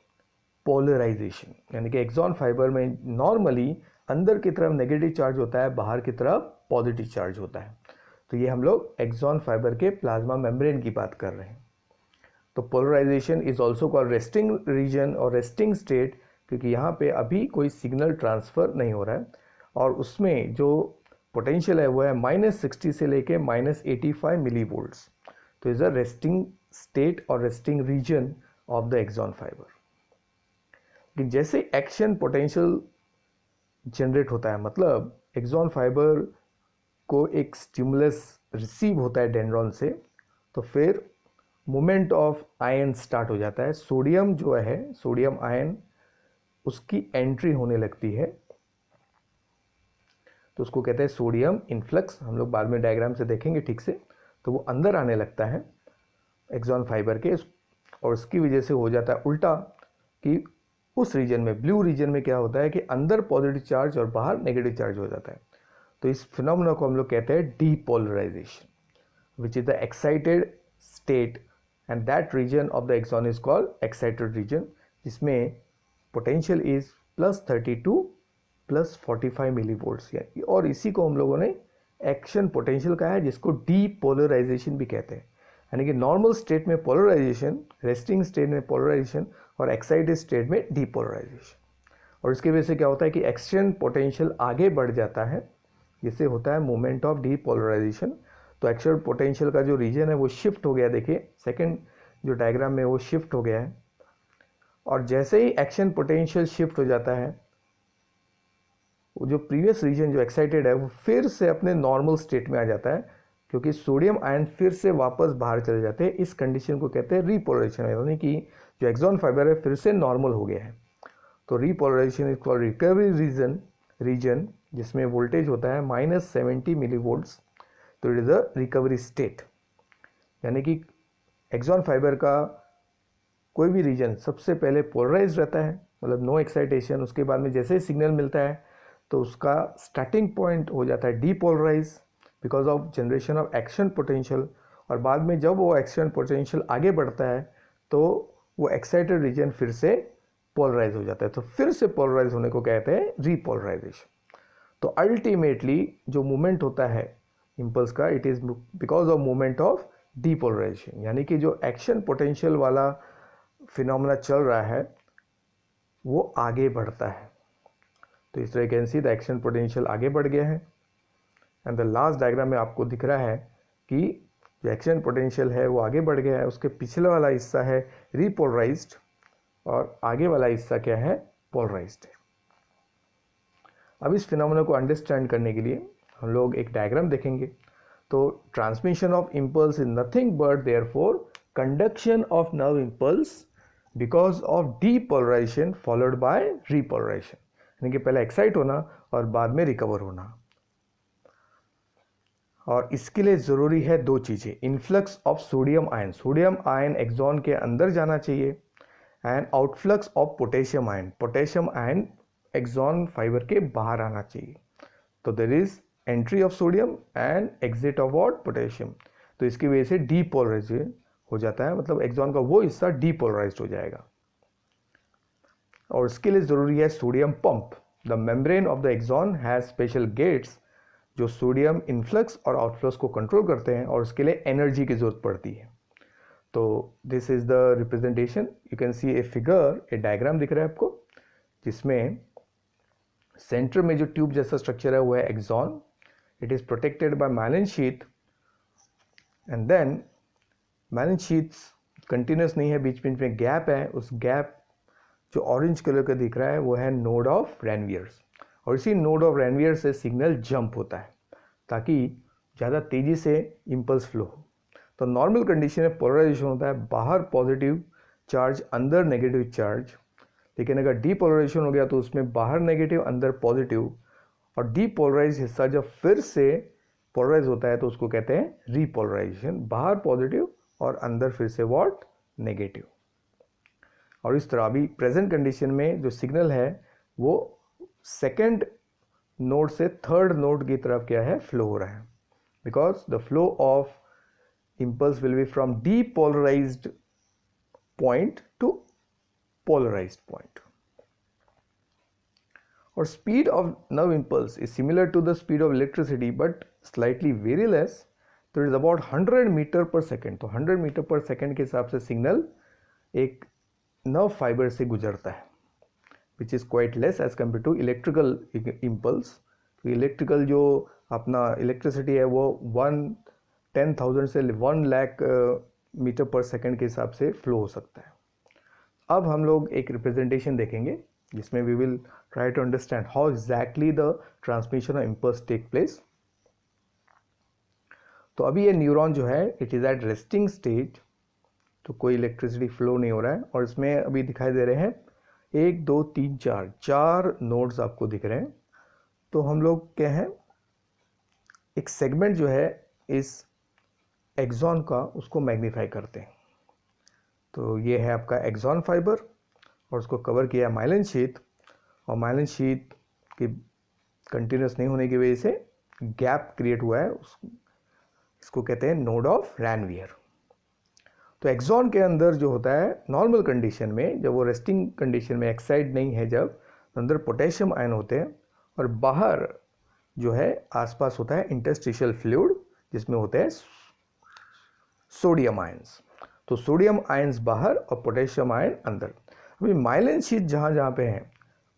पोलराइजेशन। यानी कि एक्सॉन फाइबर में नॉर्मली अंदर की तरफ नेगेटिव चार्ज होता है, बाहर की तरफ पॉजिटिव चार्ज होता है। तो ये हम लोग एक्सॉन फाइबर के प्लाज्मा मेम्ब्रेन की बात कर रहे हैं। तो polarisation is also called resting region और रेस्टिंग स्टेट, क्योंकि यहाँ पे अभी कोई सिग्नल ट्रांसफ़र नहीं हो रहा है, और उसमें जो पोटेंशियल है वो है -60 से लेके -85 मिली वोल्ट्स। तो इज अ रेस्टिंग स्टेट और resting region of the axon fibre. कि जैसे एक्शन पोटेंशियल जनरेट होता है, मतलब एक्सॉन फाइबर को एक स्टिमुलस रिसीव होता है डेंड्रॉन से, तो फिर मूवमेंट ऑफ आयन स्टार्ट हो जाता है। सोडियम जो है, सोडियम आयन उसकी एंट्री होने लगती है, तो उसको कहते हैं सोडियम इन्फ्लक्स। हम लोग बाद में डायग्राम से देखेंगे ठीक से। तो वो अंदर आने लगता है एक्सॉन फाइबर के, और उसकी वजह से हो जाता है उल्टा कि उस रीजन में, ब्लू रीजन में क्या होता है कि अंदर पॉजिटिव चार्ज और बाहर नेगेटिव चार्ज हो जाता है। तो इस फिनोमेना को हम लोग कहते हैं depolarisation, which is the excited state, and that region of the axon is called excited region, जिसमें पोटेंशियल इज +32 +45 मिली वोल्ट्स। और इसी को हम लोगों ने एक्शन पोटेंशियल कहा है, जिसको डीपोलराइजेशन भी कहते हैं। यानी कि नॉर्मल स्टेट में पोलराइजेशन, रेस्टिंग स्टेट में पोलराइजेशन, और एक्साइटेड स्टेट में डीपोलराइजेशन। और इसकी वजह से क्या होता है कि एक्शन पोटेंशियल आगे बढ़ जाता है, जिससे होता है मूवमेंट ऑफ डीपोलराइजेशन। तो एक्शन पोटेंशियल का जो रीजन है वो शिफ्ट हो गया, देखिए सेकंड जो डायग्राम में वो शिफ्ट हो गया है। और जैसे ही एक्शन पोटेंशियल शिफ्ट हो जाता है, वो जो प्रीवियस रीजन जो एक्साइटेड है वो फिर से अपने नॉर्मल स्टेट में आ जाता है, क्योंकि सोडियम आयन फिर से वापस बाहर चले जाते हैं। इस कंडीशन को कहते हैं रीपोलराइजेशन, यानी कि जो एक्सॉन फाइबर है फिर से नॉर्मल हो गया है। तो repolarisation is called recovery region, जिसमें वोल्टेज होता है -70 मिली वोल्ट्स। तो it is a recovery state. यानी कि एक्सॉन फाइबर का कोई भी रीजन सबसे पहले पोलराइज रहता है, मतलब नो एक्साइटेशन। उसके बाद में जैसे ही सिग्नल मिलता है तो उसका स्टार्टिंग पॉइंट हो जाता है depolarise because of generation of action potential, और बाद में जब वो एक्शन पोटेंशियल आगे बढ़ता है तो वो एक्साइटेड रीजन फिर से पोलराइज हो जाता है। तो फिर से पोलराइज होने को कहते हैं रीपोलराइजेशन। तो अल्टीमेटली जो मूवमेंट होता है इम्पल्स का, it is because of movement of depolarisation. यानी कि जो एक्शन पोटेंशियल वाला फिनोमेना चल रहा है वो आगे बढ़ता है। तो इस तरह can see the action potential आगे बढ़ गया है। एंड द लास्ट डायग्राम में आपको दिख रहा है कि जो एक्शन पोटेंशियल है वो आगे बढ़ गया है, उसके पिछले वाला हिस्सा है रीपोलराइज्ड, और आगे वाला हिस्सा क्या है, पोलराइज्ड है। अब इस फिनोमेना को अंडरस्टैंड करने के लिए हम लोग एक डायग्राम देखेंगे। तो transmission of impulse is nothing but therefore conduction of nerve impulse because of depolarisation followed by repolarisation, यानी कि पहले एक्साइट होना और बाद में रिकवर होना। और इसके लिए ज़रूरी है दो चीज़ें, influx of sodium ion axon के अंदर जाना चाहिए, and outflux of potassium ion axon fibre के बाहर आना चाहिए। तो there is entry of sodium and exit of what, potassium. तो इसकी वजह से डीपोलराइजेशन हो जाता है, मतलब एक्सॉन का वो हिस्सा डीपोलराइज्ड हो जाएगा। और इसके लिए ज़रूरी है sodium pump. The membrane of the axon has special gates जो सोडियम इनफ्लक्स और आउटफ्लक्स को कंट्रोल करते हैं, और उसके लिए एनर्जी की ज़रूरत पड़ती है। तो this is the representation, you can C a figure, A diagram दिख रहा है आपको, जिसमें सेंटर में जो ट्यूब जैसा स्ट्रक्चर है वो है axon. It is protected by myelin sheath, and then myelin sheaths continuous नहीं है, बीच बीच में गैप है। उस गैप जो ऑरेंज कलर का दिख रहा है वो है नोड ऑफ रैनवियर्स, और इसी नोड ऑफ रैनवियर से सिग्नल जंप होता है ताकि ज़्यादा तेज़ी से इम्पल्स फ्लो हो। तो नॉर्मल कंडीशन में पोलराइजेशन होता है, बाहर पॉजिटिव चार्ज अंदर नेगेटिव चार्ज, लेकिन अगर डीपोलराइजेशन हो गया तो उसमें बाहर नेगेटिव अंदर पॉजिटिव, और डीपोलराइज हिस्सा जब फिर से पोलराइज होता है तो उसको कहते हैं रीपोलराइजेशन, बाहर पॉजिटिव और अंदर फिर से व्हाट, नेगेटिव। और इस तरह अभी प्रेजेंट कंडीशन में जो सिग्नल है वो सेकेंड नोड से थर्ड नोड की तरफ क्या है, फ्लो हो रहा है, because the flow of impulse will be from depolarized point to polarized point. Or speed of nerve impulse is similar to the speed of electricity but slightly very less. So it is about 100 meter per second. तो 100 metre पर second के हिसाब से signal एक nerve fibre से गुजरता है, which is quite less as compared to electrical impulse. Electrical जो अपना इलेक्ट्रिसिटी है वो 10,000 से 1 लाख मीटर पर सेकेंड के हिसाब से फ्लो हो सकता है। अब हम लोग एक रिप्रेजेंटेशन देखेंगे जिसमें we will try to understand how exactly the transmission of impulse take place. तो अभी ये न्यूरॉन जो है it is at resting stage, तो कोई इलेक्ट्रिसिटी फ्लो नहीं हो रहा है, और इसमें अभी दिखाई दे रहे हैं 1 2 3 4 नोड्स आपको दिख रहे हैं। तो हम लोग क्या है, एक सेगमेंट जो है इस एक्सॉन का उसको मैग्नीफाई करते हैं। तो ये है आपका एक्सॉन फाइबर, और उसको कवर किया है माइलिन शीथ, और माइलिन शीथ की कंटिन्यूस नहीं होने की वजह से गैप क्रिएट हुआ है, इसको कहते हैं नोड ऑफ रैनवियर। तो एक्सॉन के अंदर जो होता है नॉर्मल कंडीशन में, जब वो रेस्टिंग कंडीशन में एक्साइट नहीं है, जब अंदर पोटेशियम आयन होते हैं, और बाहर जो है आसपास होता है इंटरस्टिशियल फ्लूइड जिसमें होते हैं सोडियम आयंस। तो सोडियम आयंस बाहर और पोटेशियम आयन अंदर। अभी माइलिन शीथ जहाँ जहाँ पे है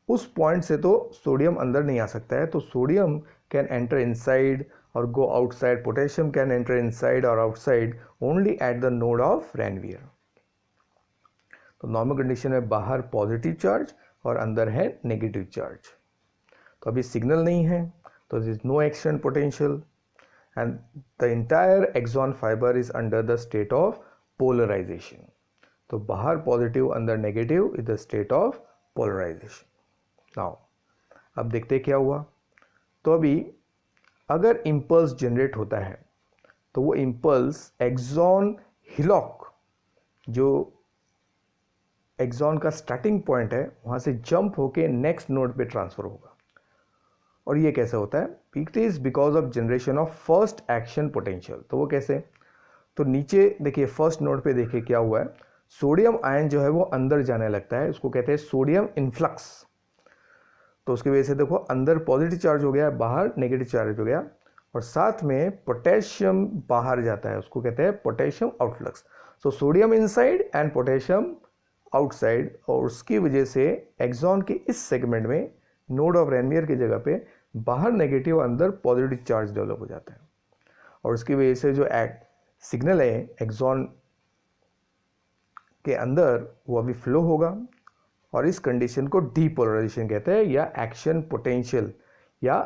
उस पॉइंट से तो सोडियम अंदर नहीं आ सकता है, तो सोडियम कैन एंटर इनसाइड और go outside, potassium can enter inside और outside only at the node of Ranvier. तो नॉर्मल कंडीशन में बाहर पॉजिटिव चार्ज और अंदर है नेगेटिव चार्ज। तो अभी सिग्नल नहीं है, तो this is no exchange potential, and the entire axon fiber is under the state of polarization. तो बाहर पॉजिटिव अंदर negative is the state of polarisation. Now अब देखते क्या हुआ। तो अभी अगर इम्पल्स जनरेट होता है तो वो इम्पल्स एक्सॉन हिलॉक, जो एक्सॉन का स्टार्टिंग पॉइंट है, वहाँ से जंप होके नेक्स्ट नोड पे ट्रांसफर होगा। और ये कैसे होता है, it is because of generation of first action potential. तो वो कैसे, तो नीचे देखिए फर्स्ट नोड पे देखिए क्या हुआ है, सोडियम आयन जो है वो अंदर जाने लगता है, उसको कहते हैं सोडियम इन्फ्लक्स। तो उसकी वजह से देखो अंदर पॉजिटिव चार्ज हो गया, बाहर नेगेटिव चार्ज हो गया, और साथ में पोटेशियम बाहर जाता है, उसको कहते हैं potassium outflux. So sodium inside and potassium outside, और उसकी वजह से एक्सॉन के इस सेगमेंट में नोड ऑफ रैनवियर की जगह पे बाहर नेगेटिव अंदर पॉजिटिव चार्ज डेवलप हो जाता है, और उसकी वजह से जो सिग्नल है एक्सॉन के अंदर वो अभी फ्लो होगा, और इस कंडीशन को डीपोलराइजेशन कहते हैं या एक्शन पोटेंशियल, या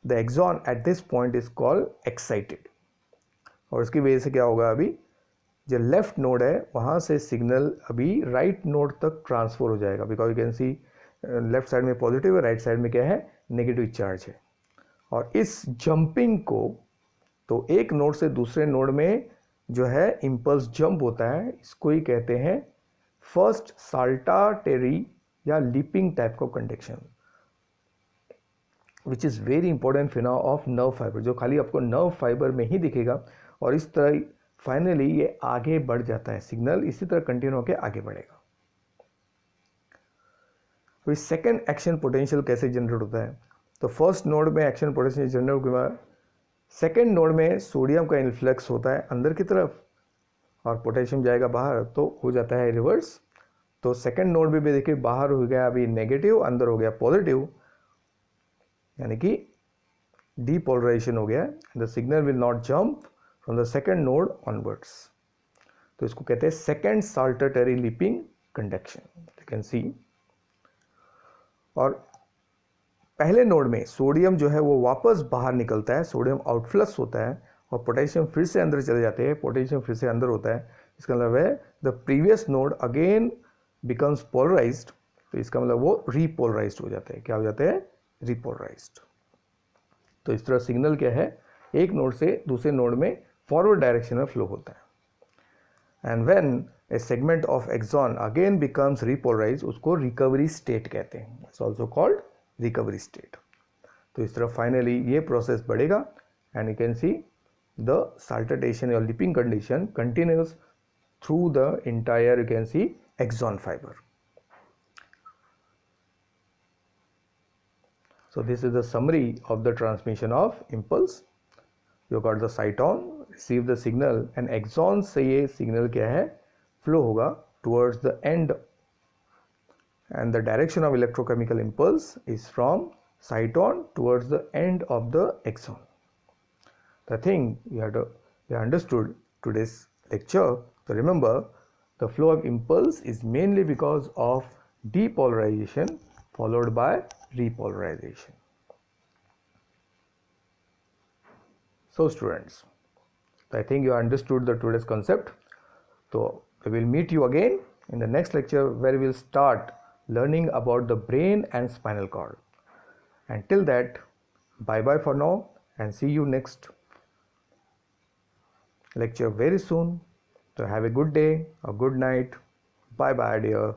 the axon at this point is called excited. और इसकी वजह से क्या होगा, अभी जो लेफ्ट नोड है वहाँ से सिग्नल अभी राइट नोड तक ट्रांसफर हो जाएगा, because you can C left side में पॉजिटिव है, राइट साइड में क्या है, नेगेटिव चार्ज है। और इस जंपिंग को, तो एक नोड से दूसरे नोड में जो है इम्पल्स जंप होता है, इसको ही कहते हैं फर्स्ट साल्टाटेरी या leaping type of conduction, which is very important फिना ऑफ नर्व फाइबर, जो खाली आपको नर्व फाइबर में ही दिखेगा। और इस तरह फाइनली ये आगे बढ़ जाता है, सिग्नल इसी तरह कंटिन्यू होकर आगे बढ़ेगा। तो सेकेंड एक्शन पोटेंशियल कैसे जनरेट होता है, तो फर्स्ट नोड में एक्शन पोटेंशियल जनरेट हुआ, सेकेंड नोड में सोडियम का इन्फ्लक्स होता है अंदर की तरफ और पोटेशियम जाएगा बाहर, तो हो जाता है रिवर्स। तो सेकेंड नोड में भी देखिए बाहर हो गया अभी नेगेटिव, अंदर हो गया पॉजिटिव, यानी कि डीपोलराइजेशन हो गया। The signal will not jump from the second node onwards, तो इसको कहते हैं second saltatory leaping conduction, you can सी। और पहले नोड में सोडियम जो है वो वापस बाहर निकलता है, सोडियम आउटफ्लक्स होता है, और पोटेशियम फिर से अंदर चले जाते हैं, पोटेशियम फिर से अंदर होता है। इसका मतलब है the previous node again becomes polarised, तो इसका मतलब वो रीपोलराइज्ड हो जाते हैं। क्या हो जाते हैं, रीपोलराइज्ड। तो इस तरह सिग्नल क्या है, एक नोड से दूसरे नोड में फॉरवर्ड डायरेक्शन में फ्लो होता है। And when a segment of axon again becomes repolarised, उसको रिकवरी स्टेट कहते हैं, it's also called recovery state. तो इस तरह फाइनली ये प्रोसेस बढ़ेगा and you can see the saltation or lipping condition continues through the entire, you can see, axon fiber. So this is the summary of the transmission of impulse. You got the cyton, receive the signal, and axon से ये signal क्या है, flow होगा towards the end, and the direction of electrochemical impulse is from cyton towards the end of the axon. The thing you have understood today's lecture, so remember the flow of impulse is mainly because of depolarization followed by repolarization. So students, I think you understood the today's concept. So we will meet you again in the next lecture where we will start learning about the brain and spinal cord. Until that, bye bye for now and see you next lecture very soon. So have a good day or good night. Bye bye dear.